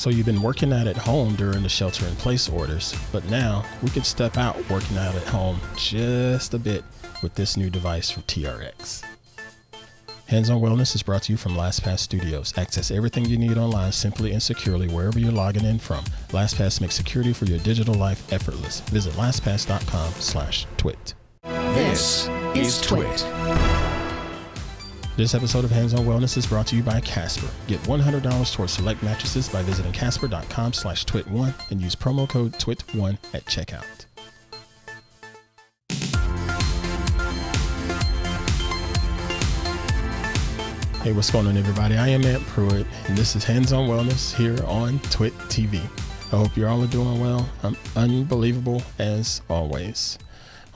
So you've been working out at home during the shelter-in-place orders, but now we can step out working out at home just a bit with this new device from TRX. Hands-On Wellness is brought to you from LastPass Studios. Access everything you need online simply and securely wherever you're logging in from. LastPass makes security for your digital life effortless. Visit lastpass.com/twit. This is TWiT. This episode of Hands-On Wellness is brought to you by Casper. Get $100 towards select mattresses by visiting casper.com/twit1 and use promo code TWIT1 at checkout. Hey, what's going on, everybody? I am Pruitt, and this is Hands-On Wellness here on TWiT TV. I hope you all are doing well. I'm unbelievable as always.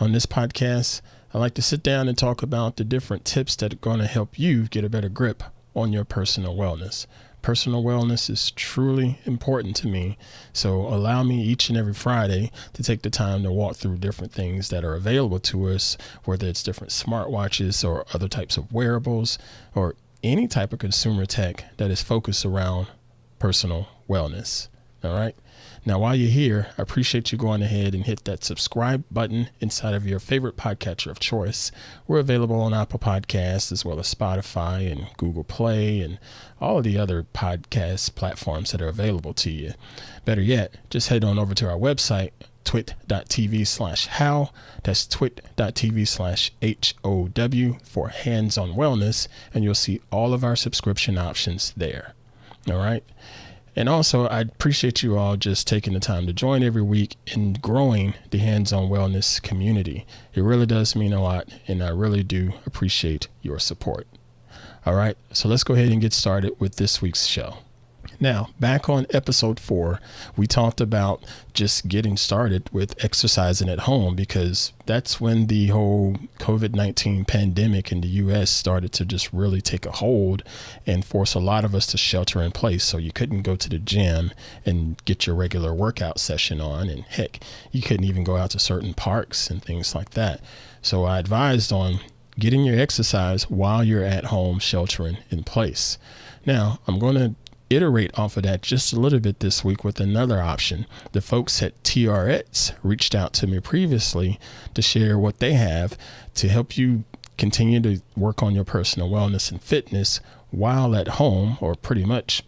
On this podcast, I like to sit down and talk about the different tips that are going to help you get a better grip on your personal wellness. Personal wellness is truly important to me, so allow me each and every Friday to take the time to walk through different things that are available to us, whether it's different smartwatches or other types of wearables or any type of consumer tech that is focused around personal wellness. All right. Now, while you're here, I appreciate you going ahead and hit that subscribe button inside of your favorite podcatcher of choice. We're available on Apple Podcasts as well as Spotify and Google Play and all of the other podcast platforms that are available to you. Better yet, just head on over to our website, twit.tv/how. That's twit.tv/HOW for Hands-On Wellness, and you'll see all of our subscription options there. All right. And also, I appreciate you all just taking the time to join every week in growing the Hands-On Wellness community. It really does mean a lot, and I really do appreciate your support. All right, so let's go ahead and get started with this week's show. Now, back on episode 4, we talked about just getting started with exercising at home because that's when the whole COVID-19 pandemic in the U.S. started to just really take a hold and force a lot of us to shelter in place. So you couldn't go to the gym and get your regular workout session on. And heck, you couldn't even go out to certain parks and things like that. So I advised on getting your exercise while you're at home sheltering in place. Now, I'm going to iterate off of that just a little bit this week with another option. The folks at TRX reached out to me previously to share what they have to help you continue to work on your personal wellness and fitness while at home or pretty much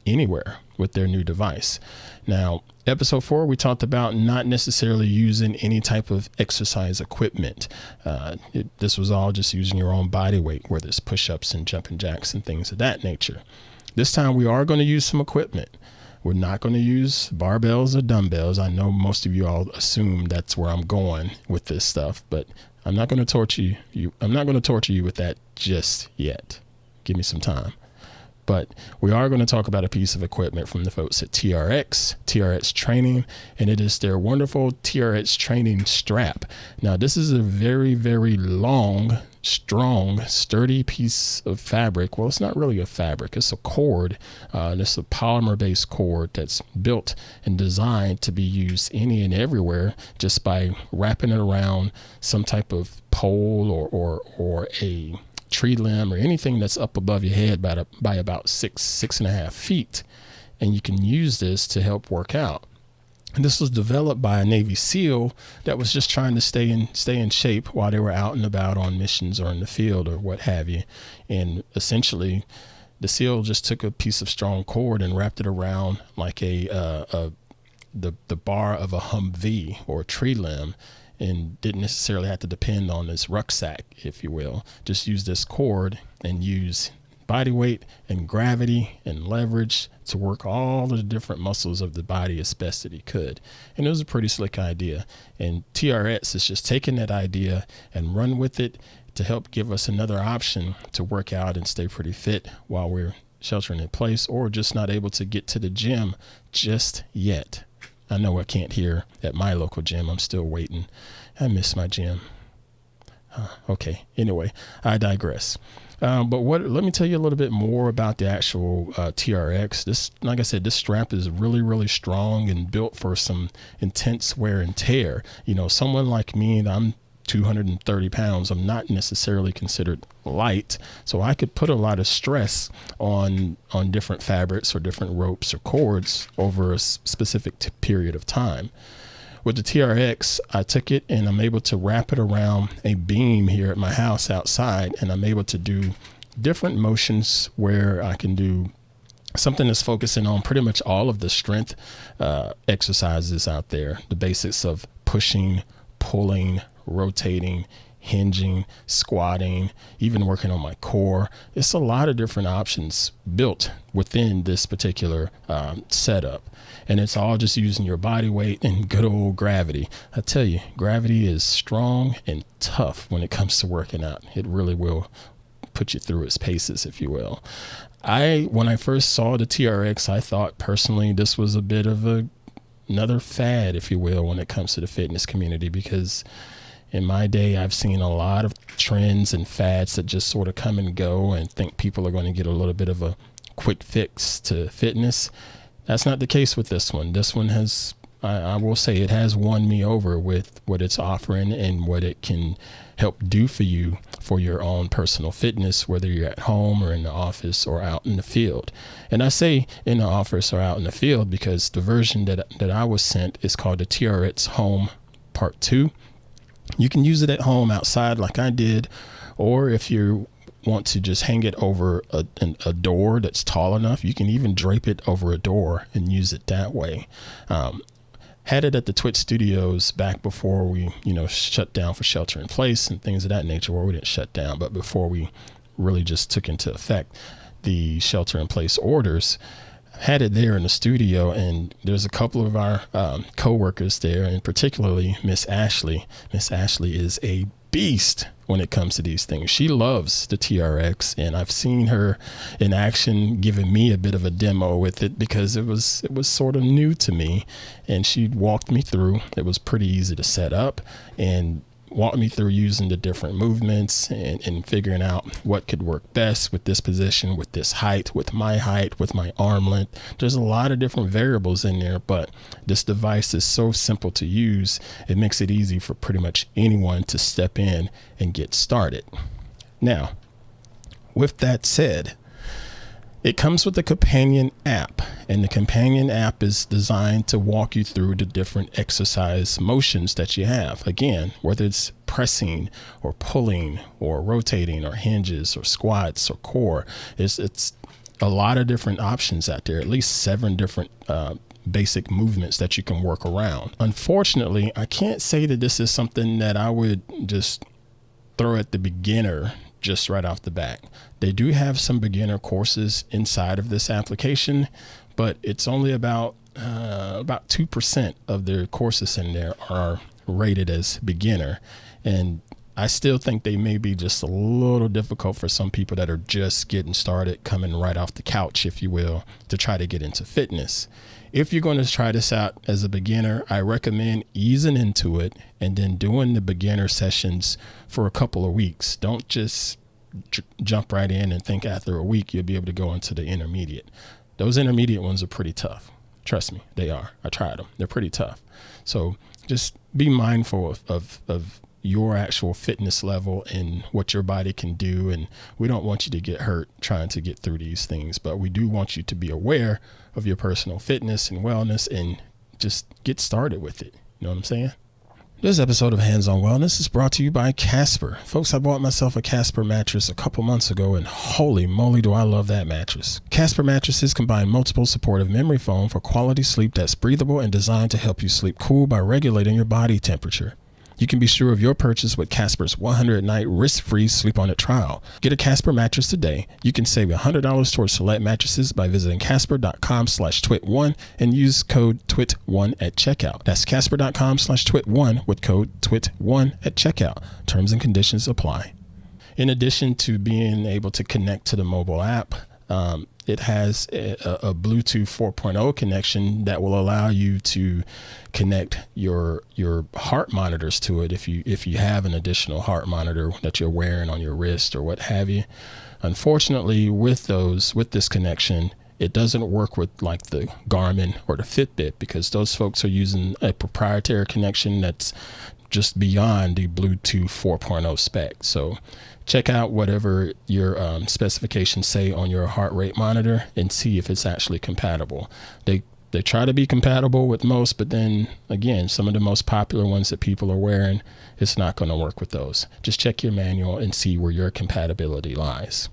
anywhere with their new device. Now, episode 4, we talked about not necessarily using any type of exercise equipment. This was all just using your own body weight, whether it's push-ups and jumping jacks and things of that nature. This time we are going to use some equipment. We're not going to use barbells or dumbbells. I know most of you all assume that's where I'm going with this stuff, but I'm not going to torture you. I'm not going to torture you with that just yet. Give me some time. But we are going to talk about a piece of equipment from the folks at TRX Training, and it is their wonderful TRX Training strap. Now, this is a very, very long, strong, sturdy piece of fabric. Well, it's not really a fabric. It's a cord. It's a polymer-based cord that's built and designed to be used any and everywhere just by wrapping it around some type of pole or a tree limb or anything that's up above your head by about 6.5 feet. And you can use this to help work out. And this was developed by a Navy SEAL that was just trying to stay in shape while they were out and about on missions or in the field or what have you. And essentially, the SEAL just took a piece of strong cord and wrapped it around like the bar of a Humvee or a tree limb, and didn't necessarily have to depend on this rucksack, if you will. Just use this cord and use body weight and gravity and leverage to work all of the different muscles of the body as best that he could. And it was a pretty slick idea. And TRX is just taking that idea and run with it to help give us another option to work out and stay pretty fit while we're sheltering in place or just not able to get to the gym just yet. I know I can't hear at my local gym. I'm still waiting. I miss my gym. Okay. Anyway, I digress. But let me tell you a little bit more about the actual TRX. This, like I said, this strap is really, really strong and built for some intense wear and tear. You know, someone like me, I'm 230 pounds. I'm not necessarily considered light, so I could put a lot of stress on different fabrics or different ropes or cords over a specific period of time. With the TRX, I took it and I'm able to wrap it around a beam here at my house outside, and I'm able to do different motions where I can do something that's focusing on pretty much all of the strength exercises out there, the basics of pushing, pulling, rotating, hinging, squatting, even working on my core. It's a lot of different options built within this particular setup. And it's all just using your body weight and good old gravity. I tell you, gravity is strong and tough when it comes to working out. It really will put you through its paces, if you will. When I first saw the TRX, I thought personally this was a bit of another fad, if you will, when it comes to the fitness community, because in my day, I've seen a lot of trends and fads that just sort of come and go and think people are going to get a little bit of a quick fix to fitness. That's not the case with this one. This one has, I will say, it has won me over with what it's offering and what it can help do for you for your own personal fitness, whether you're at home or in the office or out in the field. And I say in the office or out in the field because the version that I was sent is called the TRX Home Part 2. You can use it at home outside like I did, or if you want to just hang it over a door that's tall enough, you can even drape it over a door and use it that way. Had it at the TWiT studios back before we, shut down for shelter in place and things of that nature. Well, we didn't shut down, but before we really just took into effect the shelter in place orders, had it there in the studio, and there's a couple of our co-workers there, and particularly Miss Ashley. Miss Ashley is a beast when it comes to these things. She loves the TRX, and I've seen her in action giving me a bit of a demo with it because it was sort of new to me, and she walked me through. It was pretty easy to set up and walked me through using the different movements and figuring out what could work best with this position, with this height, with my arm length. There's a lot of different variables in there, but this device is so simple to use. It makes it easy for pretty much anyone to step in and get started. Now, with that said, it comes with a companion app, and the companion app is designed to walk you through the different exercise motions that you have. Again, whether it's pressing or pulling or rotating or hinges or squats or core, it's a lot of different options out there, at least 7 different basic movements that you can work around. Unfortunately, I can't say that this is something that I would just throw at the beginner just right off the bat. They do have some beginner courses inside of this application, but it's only about 2% of their courses in there are rated as beginner. And I still think they may be just a little difficult for some people that are just getting started, coming right off the couch, if you will, to try to get into fitness. If you're going to try this out as a beginner, I recommend easing into it and then doing the beginner sessions for a couple of weeks. Don't just jump right in and think after a week you'll be able to go into the intermediate. Those intermediate ones are pretty tough. Trust me, they are. I tried them. They're pretty tough. So just be mindful of your actual fitness level and what your body can do. And we don't want you to get hurt trying to get through these things, but we do want you to be aware of your personal fitness and wellness and just get started with it. You know what I'm saying? This episode of Hands on Wellness is brought to you by Casper. Folks, I bought myself a Casper mattress a couple months ago, and holy moly do I love that mattress. Casper mattresses combine multiple supportive memory foam for quality sleep that's breathable and designed to help you sleep cool by regulating your body temperature. You can be sure of your purchase with Casper's 100-night risk-free sleep-on-it trial. Get a Casper mattress today. You can save $100 towards select mattresses by visiting casper.com/twit1 and use code TWIT1 at checkout. That's casper.com/twit1 with code TWIT1 at checkout. Terms and conditions apply. In addition to being able to connect to the mobile app, it has a Bluetooth 4.0 connection that will allow you to connect your heart monitors to it if you have an additional heart monitor that you're wearing on your wrist or what have you. Unfortunately, with this connection, it doesn't work with like the Garmin or the Fitbit because those folks are using a proprietary connection that's just beyond the Bluetooth 4.0 spec. So check out whatever your specifications say on your heart rate monitor and see if it's actually compatible. They try to be compatible with most, but then again, some of the most popular ones that people are wearing, it's not going to work with those. Just check your manual and see where your compatibility lies.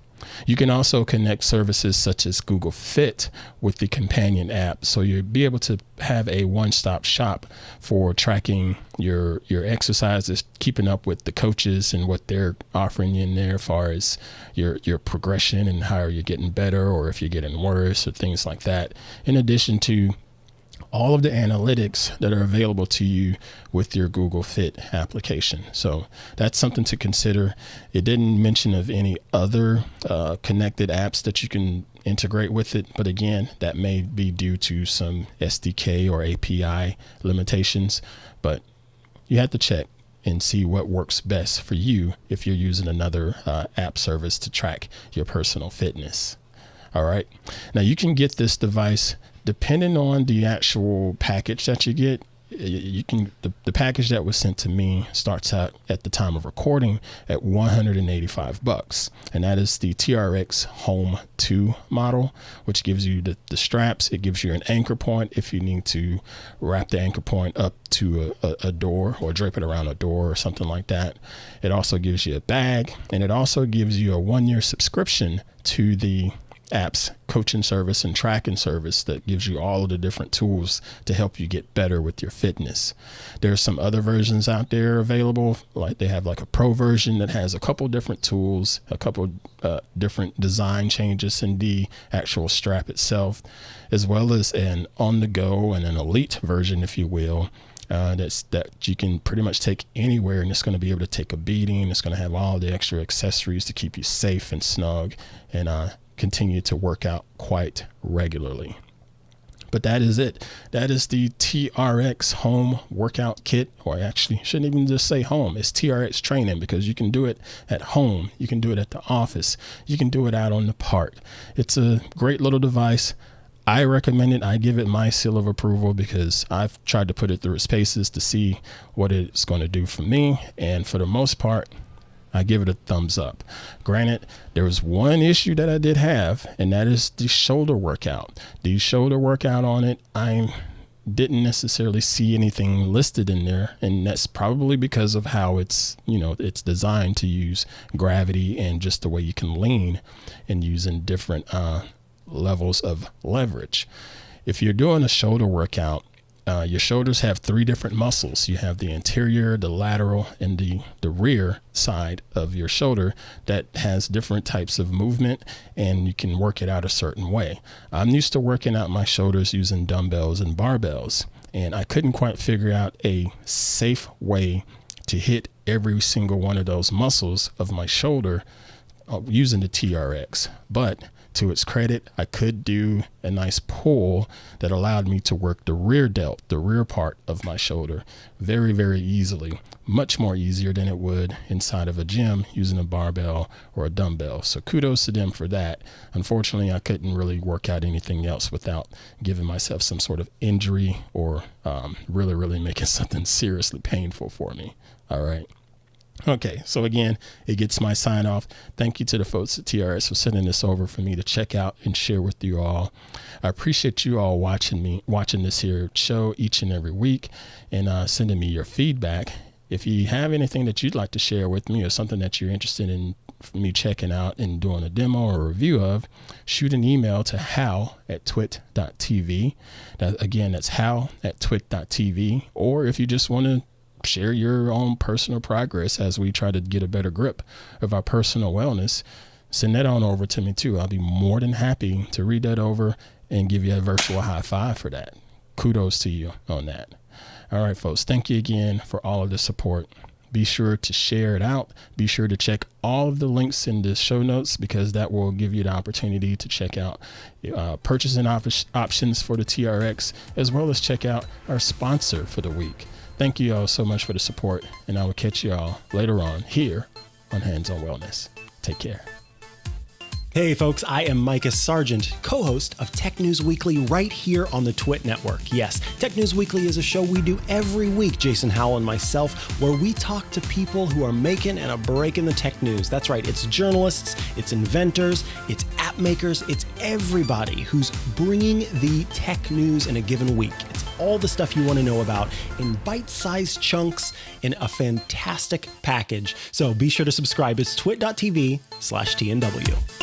You can also connect services such as Google Fit with the companion app, so you'll be able to have a one-stop shop for tracking your exercises, keeping up with the coaches and what they're offering you in there as far as your progression and how you're getting better or if you're getting worse or things like that, in addition to all of the analytics that are available to you with your Google Fit application. So that's something to consider. It didn't mention of any other connected apps that you can integrate with it. But again, that may be due to some SDK or API limitations, but you have to check and see what works best for you if you're using another app service to track your personal fitness. All right. Now you can get this device depending on the actual package that you get. You can the package that was sent to me starts out at the time of recording at $185, and that is the TRX HOME2 model, which gives you the straps. It gives you an anchor point if you need to wrap the anchor point up to a door or drape it around a door or something like that. It also gives you a bag, and it also gives you a 1-year subscription to the app's coaching service and tracking service that gives you all of the different tools to help you get better with your fitness. There's some other versions out there available, like they have like a pro version that has a couple different tools, a couple different design changes in the actual strap itself, as well as an on-the-go and an elite version, if you will, that you can pretty much take anywhere, and it's going to be able to take a beating. It's going to have all the extra accessories to keep you safe and snug and continue to work out quite regularly. But that is it. That is the TRX Home Workout Kit, or I actually shouldn't even just say home. It's TRX training, because you can do it at home. You can do it at the office. You can do it out on the park. It's a great little device. I recommend it. I give it my seal of approval because I've tried to put it through its paces to see what it's going to do for me. And for the most part, I give it a thumbs up. Granted, there was one issue that I did have, and that is the shoulder workout. The shoulder workout on it, I didn't necessarily see anything listed in there, and that's probably because of how it's designed to use gravity and just the way you can lean and using different levels of leverage. If you're doing a shoulder workout, your shoulders have 3 different muscles. You have the anterior, the lateral, and the rear side of your shoulder that has different types of movement, and you can work it out a certain way. I'm used to working out my shoulders using dumbbells and barbells, and I couldn't quite figure out a safe way to hit every single one of those muscles of my shoulder using the TRX. But to its credit, I could do a nice pull that allowed me to work the rear delt, the rear part of my shoulder, very, very easily, much more easier than it would inside of a gym using a barbell or a dumbbell. So kudos to them for that. Unfortunately, I couldn't really work out anything else without giving myself some sort of injury or really, really making something seriously painful for me. All right. Okay, so again, it gets my sign off. Thank you to the folks at TRS for sending this over for me to check out and share with you all. I appreciate you all watching this here show each and every week and sending me your feedback. If you have anything that you'd like to share with me or something that you're interested in me checking out and doing a demo or a review of, shoot an email to hal@twit.tv. That's hal@twit.tv. Or if you just want to share your own personal progress as we try to get a better grip of our personal wellness, send that on over to me too. I'll be more than happy to read that over and give you a virtual high five for that. Kudos to you on that. All right, folks, thank you again for all of the support. Be sure to share it out. Be sure to check all of the links in the show notes, because that will give you the opportunity to check out purchasing options for the TRX, as well as check out our sponsor for the week. Thank you all so much for the support, and I will catch you all later on here on Hands on Wellness. Take care. Hey folks, I am Mikah Sargent, co-host of Tech News Weekly right here on the TWiT network. Yes, Tech News Weekly is a show we do every week, Jason Howell and myself, where we talk to people who are making and a break in the tech news. That's right, it's journalists, it's inventors, it's app makers, it's everybody who's bringing the tech news in a given week. It's all the stuff you want to know about in bite-sized chunks in a fantastic package. So be sure to subscribe. It's twit.tv/TNW.